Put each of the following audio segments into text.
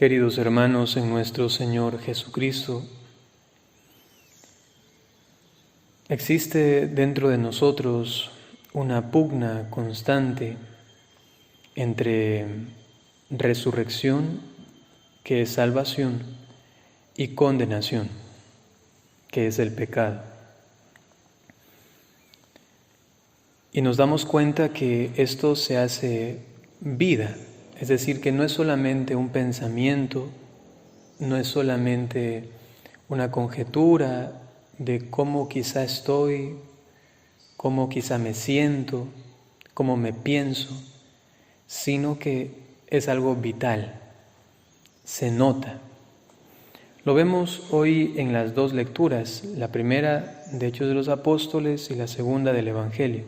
Queridos hermanos en nuestro Señor Jesucristo, existe dentro de nosotros una pugna constante entre resurrección, que es salvación, y condenación, que es el pecado. Y nos damos cuenta que esto se hace vida, es decir, que no es solamente un pensamiento, no es solamente una conjetura de cómo quizá estoy, cómo quizá me siento, cómo me pienso, sino que es algo vital, se nota. Lo vemos hoy en las dos lecturas, la primera de Hechos de los Apóstoles y la segunda del Evangelio.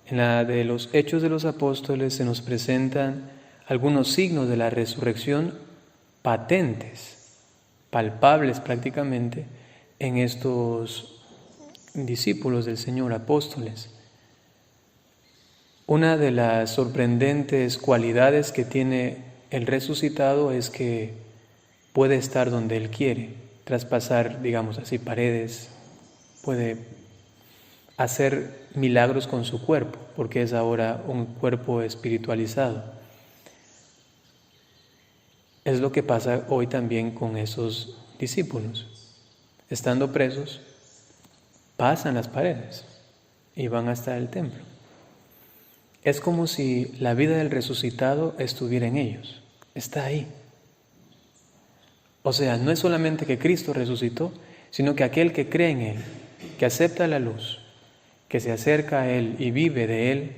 En la de los Hechos de los Apóstoles se nos presentan algunos signos de la resurrección patentes, palpables prácticamente, en estos discípulos del Señor, apóstoles. Una de las sorprendentes cualidades que tiene el resucitado es que puede estar donde Él quiere, traspasar, digamos así, paredes, puede hacer milagros con su cuerpo, porque es ahora un cuerpo espiritualizado. Es lo que pasa hoy también con esos discípulos. Estando presos, pasan las paredes y van hasta el templo. Es como si la vida del resucitado estuviera en ellos, está ahí. O sea, no es solamente que Cristo resucitó, sino que aquel que cree en Él, que acepta la luz, que se acerca a Él y vive de Él,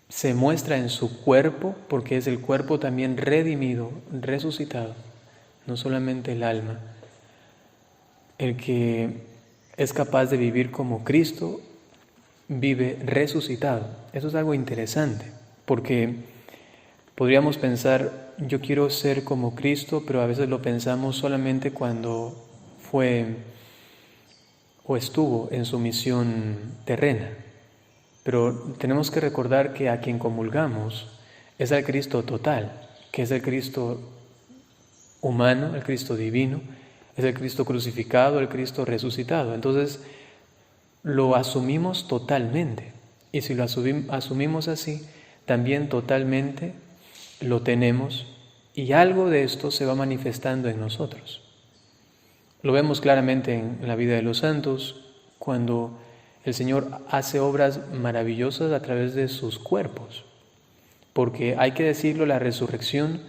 se muestra en su cuerpo, porque es el cuerpo también redimido, resucitado, no solamente el alma. El que es capaz de vivir como Cristo vive resucitado. Eso es algo interesante, porque podríamos pensar, yo quiero ser como Cristo, pero a veces lo pensamos solamente cuando fue o estuvo en su misión terrena. Pero tenemos que recordar que a quien comulgamos es al Cristo total, que es el Cristo humano, el Cristo divino, es el Cristo crucificado, el Cristo resucitado. Entonces lo asumimos totalmente, y si lo asumimos así, también totalmente lo tenemos, y algo de esto se va manifestando en nosotros. Lo vemos claramente en la vida de los santos, cuando el Señor hace obras maravillosas a través de sus cuerpos, porque hay que decirlo, la resurrección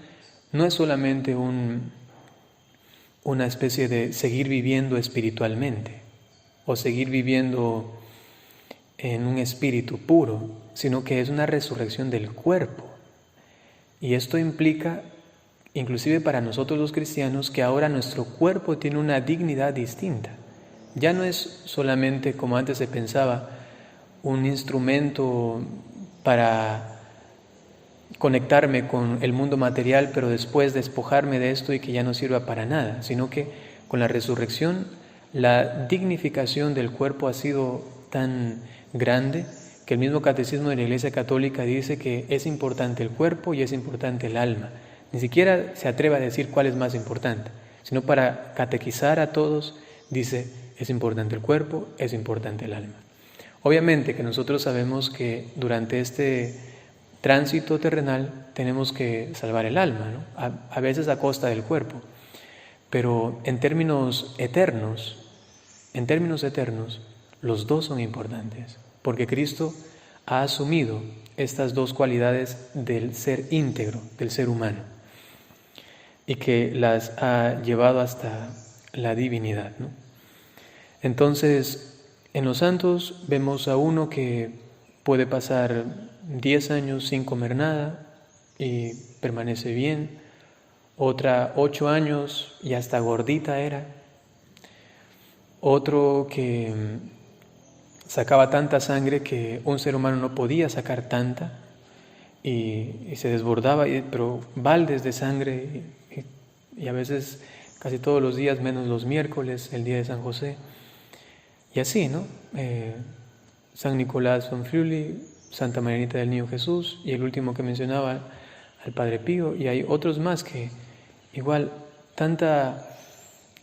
no es solamente una especie de seguir viviendo espiritualmente o seguir viviendo en un espíritu puro, sino que es una resurrección del cuerpo. Y esto implica, inclusive para nosotros los cristianos, que ahora nuestro cuerpo tiene una dignidad distinta. Ya no es solamente, como antes se pensaba, un instrumento para conectarme con el mundo material, pero después despojarme de esto y que ya no sirva para nada, sino que con la resurrección la dignificación del cuerpo ha sido tan grande que el mismo catecismo de la Iglesia Católica dice que es importante el cuerpo y es importante el alma. Ni siquiera se atreve a decir cuál es más importante, sino para catequizar a todos dice: es importante el cuerpo, es importante el alma. Obviamente que nosotros sabemos que durante este tránsito terrenal tenemos que salvar el alma, ¿no? A veces a costa del cuerpo, pero en términos eternos, los dos son importantes, porque Cristo ha asumido estas dos cualidades del ser íntegro, del ser humano, y que las ha llevado hasta la divinidad, ¿no? Entonces, en los santos vemos a uno que puede pasar 10 años sin comer nada y permanece bien, otra 8 años y hasta gordita era, otro que sacaba tanta sangre que un ser humano no podía sacar tanta y se desbordaba, pero baldes de sangre y a veces casi todos los días, menos los miércoles, el día de San José. Y así, ¿no? San Nicolás von Friuli, Santa Marianita del Niño Jesús, y el último que mencionaba al Padre Pío, y hay otros más que igual tanta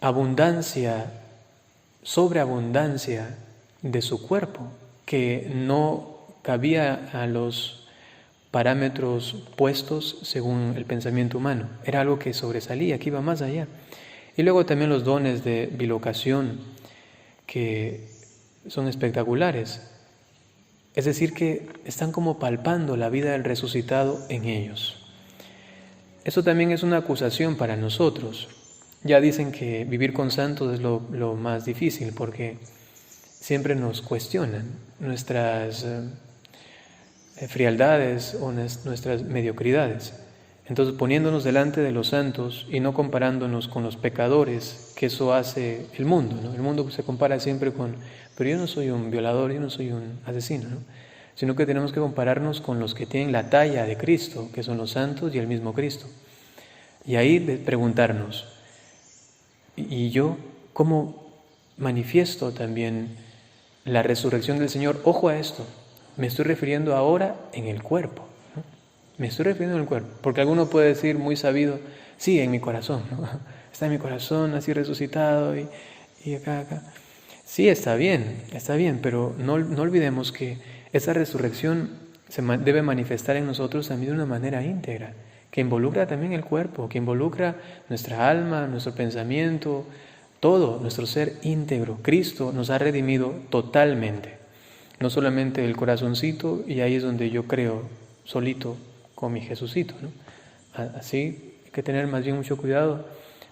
abundancia, sobreabundancia de su cuerpo, que no cabía a los parámetros puestos según el pensamiento humano. Era algo que sobresalía, que iba más allá. Y luego también los dones de bilocación, que son espectaculares. Es decir, que están como palpando la vida del resucitado en ellos. Eso también es una acusación para nosotros. Ya dicen que vivir con santos es lo más difícil, porque siempre nos cuestionan nuestras frialdades o nuestras mediocridades. Entonces, poniéndonos delante de los santos y no comparándonos con los pecadores, que eso hace el mundo, ¿no? El mundo se compara siempre con, pero yo no soy un violador, yo no soy un asesino, ¿no? Sino que tenemos que compararnos con los que tienen la talla de Cristo, que son los santos y el mismo Cristo. Y ahí preguntarnos, ¿y yo cómo manifiesto también la resurrección del Señor? Ojo a esto, me estoy refiriendo ahora en el cuerpo, ¿no? Me estoy refiriendo en el cuerpo, porque alguno puede decir muy sabido, sí, en mi corazón, ¿no? Está en mi corazón así resucitado y acá. Sí, está bien, pero no olvidemos que esa resurrección se debe manifestar en nosotros también de una manera íntegra, que involucra también el cuerpo, que involucra nuestra alma, nuestro pensamiento, todo, nuestro ser íntegro. Cristo nos ha redimido totalmente, no solamente el corazoncito, y ahí es donde yo creo solito con mi Jesucito, ¿no? Así hay que tener más bien mucho cuidado.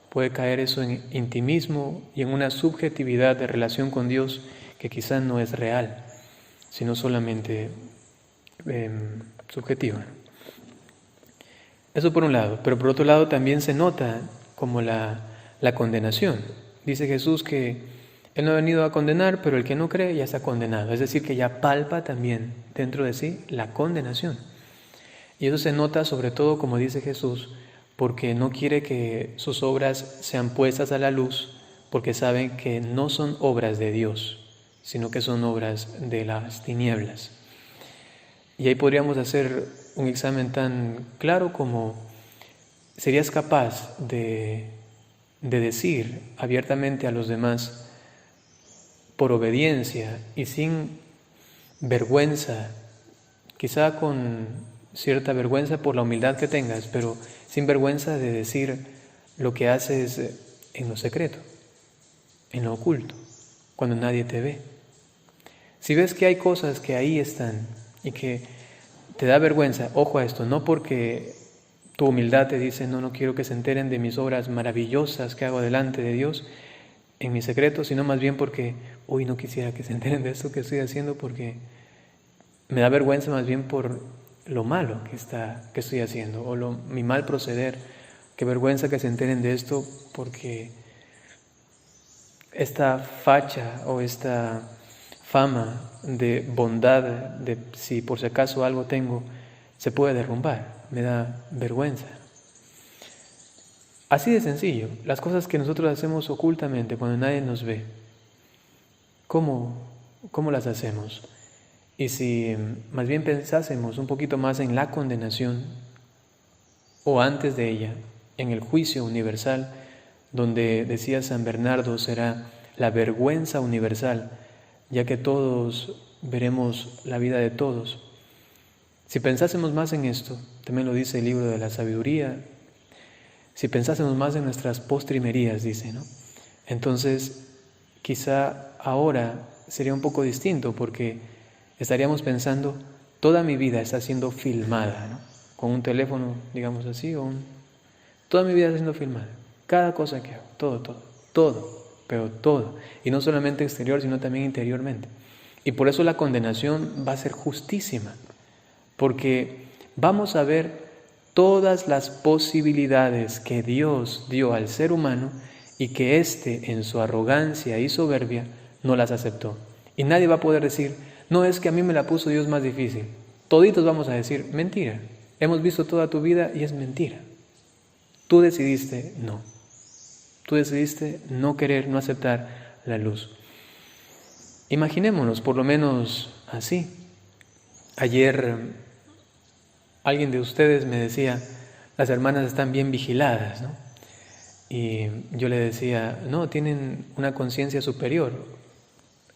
Puede caer eso en intimismo y en una subjetividad de relación con Dios que quizás no es real, sino solamente subjetiva. Eso por un lado, pero por otro lado también se nota como la condenación. Dice Jesús que Él no ha venido a condenar, pero el que no cree ya está condenado. Es decir, que ya palpa también dentro de sí la condenación. Y eso se nota sobre todo, como dice Jesús, porque no quiere que sus obras sean puestas a la luz, porque saben que no son obras de Dios, sino que son obras de las tinieblas. Y ahí podríamos hacer un examen tan claro como, ¿serías capaz de decir abiertamente a los demás, por obediencia y sin vergüenza, quizá con cierta vergüenza por la humildad que tengas, pero sin vergüenza de decir lo que haces en lo secreto, en lo oculto, cuando nadie te ve? Si ves que hay cosas que ahí están y que te da vergüenza, ojo a esto, no porque tu humildad te dice, no quiero que se enteren de mis obras maravillosas que hago delante de Dios en mi secreto, sino más bien porque, no quisiera que se enteren de esto que estoy haciendo, porque me da vergüenza más bien por lo malo que estoy haciendo, o mi mal proceder. Qué vergüenza que se enteren de esto, porque esta facha o esta fama de bondad, de si por si acaso algo tengo, se puede derrumbar. Me da vergüenza. Así de sencillo, las cosas que nosotros hacemos ocultamente cuando nadie nos ve, ¿cómo las hacemos? Y si más bien pensásemos un poquito más en la condenación, o antes de ella, en el juicio universal, donde decía San Bernardo será la vergüenza universal, ya que todos veremos la vida de todos. Si pensásemos más en esto, también lo dice el libro de la sabiduría, si pensásemos más en nuestras postrimerías, dice, ¿no? Entonces, quizá ahora sería un poco distinto, porque estaríamos pensando, toda mi vida está siendo filmada, ¿no? Con un teléfono, digamos así, toda mi vida está siendo filmada. Cada cosa que hago, todo. Y no solamente exterior, sino también interiormente. Y por eso la condenación va a ser justísima, porque vamos a ver todas las posibilidades que Dios dio al ser humano y que éste, en su arrogancia y soberbia, no las aceptó. Y nadie va a poder decir, no, es que a mí me la puso Dios más difícil. Toditos vamos a decir, mentira. Hemos visto toda tu vida y es mentira. Tú decidiste no. Tú decidiste no querer, no aceptar la luz. Imaginémonos por lo menos así. Ayer alguien de ustedes me decía, las hermanas están bien vigiladas, ¿no? Y yo le decía, no, tienen una conciencia superior,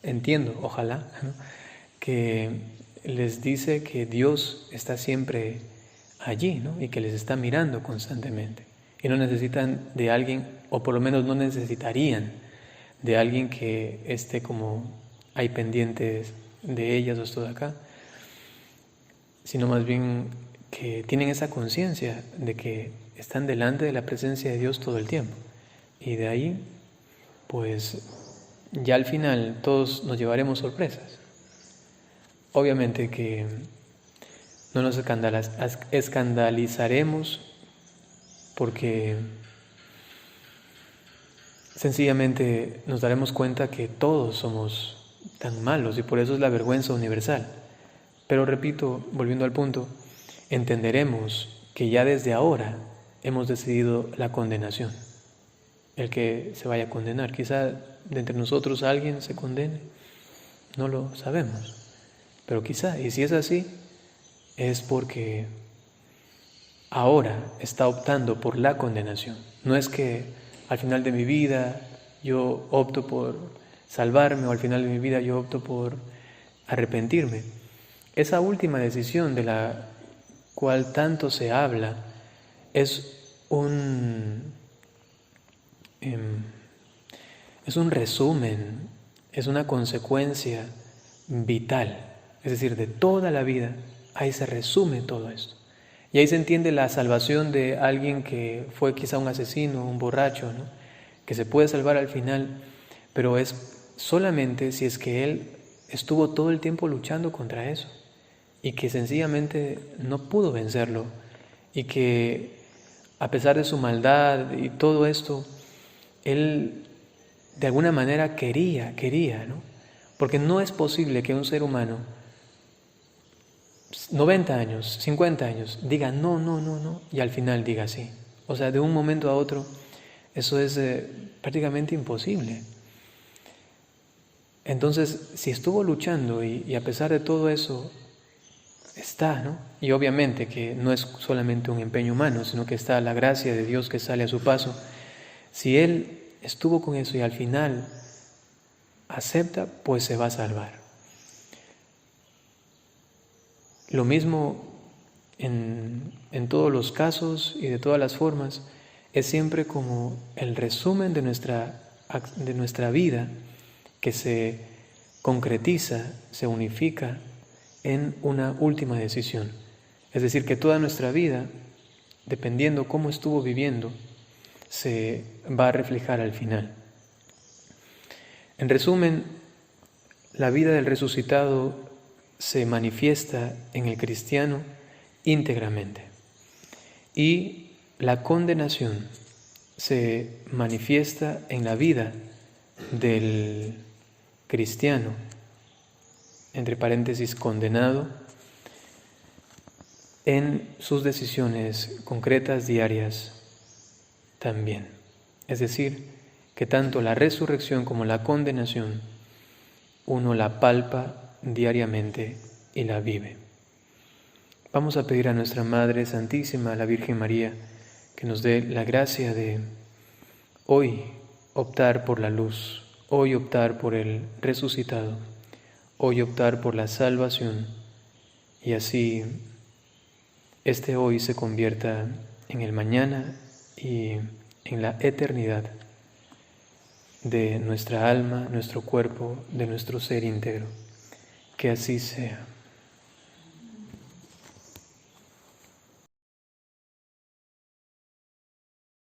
entiendo, ojalá, ¿no? Que les dice que Dios está siempre allí, ¿no? Y que les está mirando constantemente. Y no necesitan de alguien, o por lo menos no necesitarían de alguien que esté como ahí pendientes de ellas o esto de acá, sino más bien que tienen esa conciencia de que están delante de la presencia de Dios todo el tiempo. Y de ahí, pues, ya al final todos nos llevaremos sorpresas. Obviamente que no nos escandalizaremos porque sencillamente nos daremos cuenta que todos somos tan malos y por eso es la vergüenza universal. Pero repito, volviendo al punto, entenderemos que ya desde ahora hemos decidido la condenación. El que se vaya a condenar, quizá de entre nosotros alguien se condene, no lo sabemos. Pero quizá, y si es así, es porque ahora está optando por la condenación. No es que al final de mi vida yo opto por salvarme o al final de mi vida yo opto por arrepentirme. Esa última decisión de la cual tanto se habla es un resumen, es una consecuencia vital, es decir, de toda la vida. Ahí se resume todo esto. Y ahí se entiende la salvación de alguien que fue quizá un asesino, un borracho, ¿no? Que se puede salvar al final, pero es solamente si es que él estuvo todo el tiempo luchando contra eso y que sencillamente no pudo vencerlo y que a pesar de su maldad y todo esto, él de alguna manera quería, ¿no? Porque no es posible que un ser humano 90 años, 50 años, diga no, y al final diga sí. O sea, de un momento a otro, eso es prácticamente imposible. Entonces, si estuvo luchando y a pesar de todo eso, está, ¿no? Y obviamente que no es solamente un empeño humano, sino que está la gracia de Dios que sale a su paso. Si él estuvo con eso y al final acepta, pues se va a salvar. Lo mismo en todos los casos y de todas las formas, es siempre como el resumen de nuestra vida que se concretiza, se unifica en una última decisión. Es decir, que toda nuestra vida, dependiendo cómo estuvo viviendo, se va a reflejar al final. En resumen, la vida del resucitado se manifiesta en el cristiano íntegramente y la condenación se manifiesta en la vida del cristiano, entre paréntesis condenado, en sus decisiones concretas diarias también. Es decir, que tanto la resurrección como la condenación uno la palpa diariamente y la vive. Vamos a pedir a nuestra Madre Santísima, la Virgen María, que nos dé la gracia de hoy optar por la luz, hoy optar por el resucitado, hoy optar por la salvación y así este hoy se convierta en el mañana y en la eternidad de nuestra alma, nuestro cuerpo, de nuestro ser íntegro. Que así sea.